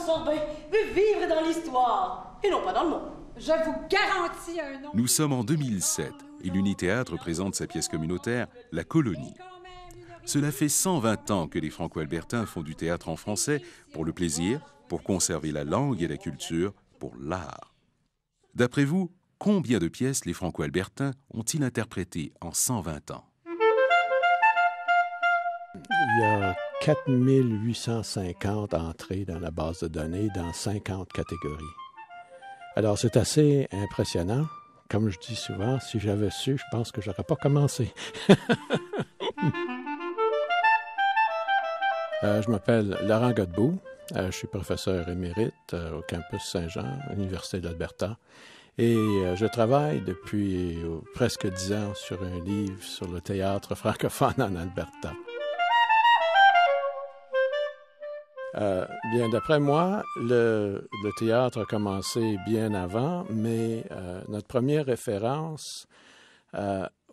François veut vivre dans l'histoire, et non pas dans le monde. Je vous garantis un nom. Nous sommes en 2007 et l'Uni-Théâtre présente sa pièce communautaire « La Colonie ». Cela fait 120 ans que les Franco-Albertains font du théâtre en français pour le plaisir, pour conserver la langue et la culture, pour l'art. D'après vous, combien de pièces les Franco-Albertains ont-ils interprétées en 120 ans? Il y a 4850 entrées dans la base de données dans 50 catégories. Alors, c'est assez impressionnant. Comme je dis souvent, si j'avais su, je pense que je n'aurais pas commencé. Je m'appelle Laurent Godbout. Je suis professeur émérite au campus Saint-Jean, à l'Université de l'Alberta. Et je travaille depuis presque 10 ans sur un livre sur le théâtre francophone en Alberta. Bien, d'après moi, le théâtre a commencé bien avant, mais notre première référence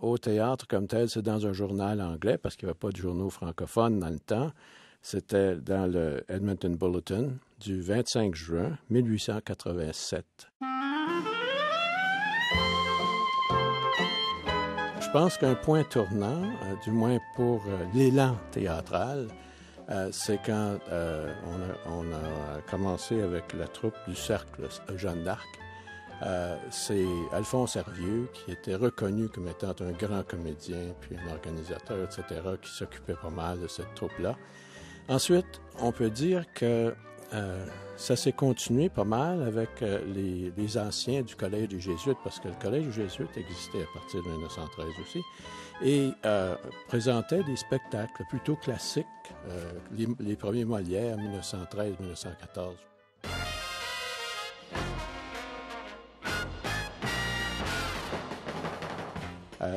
au théâtre comme tel, c'est dans un journal anglais, parce qu'il n'y avait pas de journaux francophones dans le temps. C'était dans le Edmonton Bulletin du 25 juin 1887. Je pense qu'un point tournant, du moins pour l'élan théâtral, c'est quand on a commencé avec la troupe du Cercle Jeanne d'Arc. C'est Alphonse Hervieux, qui était reconnu comme étant un grand comédien, puis un organisateur, etc., qui s'occupait pas mal de cette troupe-là. Ensuite, on peut dire que ça s'est continué pas mal avec les anciens du Collège des Jésuites, parce que le Collège des Jésuites existait à partir de 1913 aussi, et présentait des spectacles plutôt classiques, les premiers Molières, 1913-1914.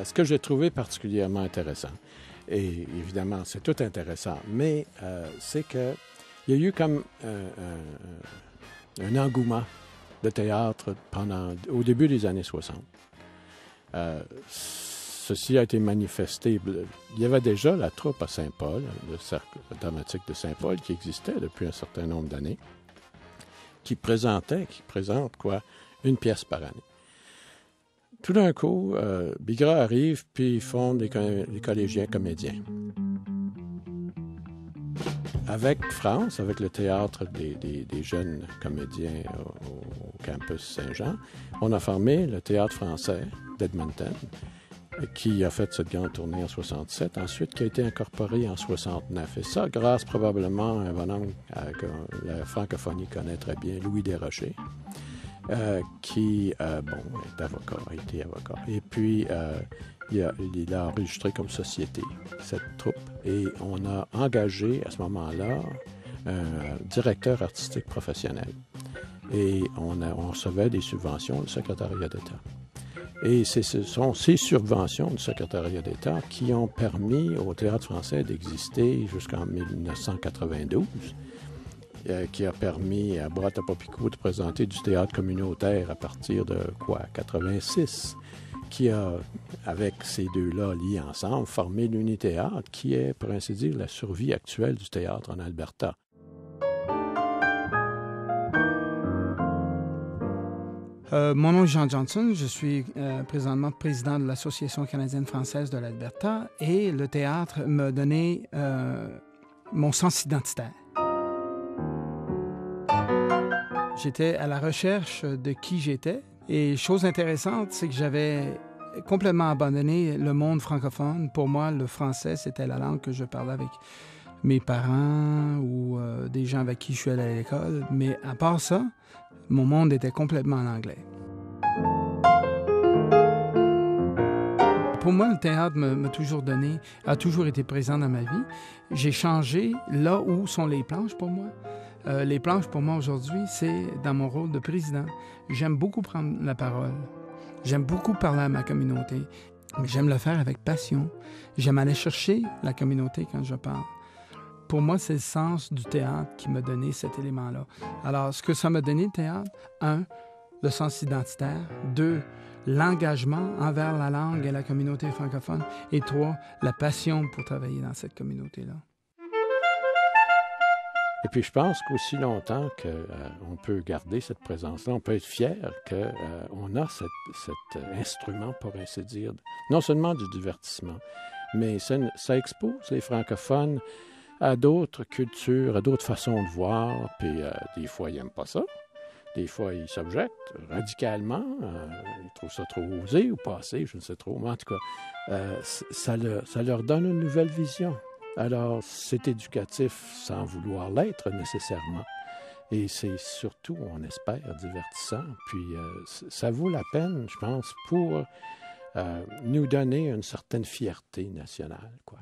Ce que j'ai trouvé particulièrement intéressant, et évidemment, c'est tout intéressant, mais c'est qu'il y a eu comme un engouement de théâtre au début des années 60. Ceci a été manifesté. Il y avait déjà la troupe à Saint-Paul, le cercle dramatique de Saint-Paul, qui existait depuis un certain nombre d'années, qui présente une pièce par année. Tout d'un coup, Bigra arrive, puis ils fondent les collégiens comédiens. Avec France, avec le théâtre des jeunes comédiens au campus Saint-Jean, on a formé le théâtre français d'Edmonton, qui a fait cette grande tournée en 67, ensuite qui a été incorporé en 69. Et ça, grâce probablement à un bonhomme que la francophonie connaît très bien, Louis Desrochers, qui, est avocat, a été avocat. Et puis, il a enregistré comme société cette troupe. Et on a engagé, à ce moment-là, un directeur artistique professionnel. Et on recevait des subventions du secrétariat d'État. Et ce sont ces subventions du secrétariat d'État qui ont permis au Théâtre français d'exister jusqu'en 1992, qui a permis à Boîte-à-Popicou de présenter du théâtre communautaire à partir de 86, qui a, avec ces deux-là liés ensemble, formé l'Uni-Théâtre, qui est, pour ainsi dire, la survie actuelle du théâtre en Alberta. Mon nom est Jean Johnson, je suis présentement président de l'Association canadienne-française de l'Alberta et le théâtre m'a donné mon sens identitaire. J'étais à la recherche de qui j'étais et chose intéressante, c'est que j'avais complètement abandonné le monde francophone. Pour moi, le français, c'était la langue que je parlais avec mes parents ou des gens avec qui je suis allé à l'école, mais à part ça, mon monde était complètement en anglais. Pour moi, le théâtre a toujours été présent dans ma vie. J'ai changé là où sont les planches pour moi. Les planches pour moi aujourd'hui, c'est dans mon rôle de président. J'aime beaucoup prendre la parole. J'aime beaucoup parler à ma communauté. Mais j'aime le faire avec passion. J'aime aller chercher la communauté quand je parle. Pour moi, c'est le sens du théâtre qui m'a donné cet élément-là. Alors, ce que ça m'a donné, le théâtre, 1, le sens identitaire, 2, l'engagement envers la langue et la communauté francophone, et 3, la passion pour travailler dans cette communauté-là. Et puis je pense qu'aussi longtemps qu'on peut garder cette présence-là, on peut être fier qu'on a cet instrument, pour ainsi dire, non seulement du divertissement, mais ça expose les francophones à d'autres cultures, à d'autres façons de voir, puis des fois, ils n'aiment pas ça. Des fois, ils s'objectent radicalement, ils trouvent ça trop osé ou pas assez, je ne sais trop, mais en tout cas, ça leur donne une nouvelle vision. Alors, c'est éducatif sans vouloir l'être nécessairement. Et c'est surtout, on espère, divertissant. Puis, ça vaut la peine, je pense, pour nous donner une certaine fierté nationale, quoi.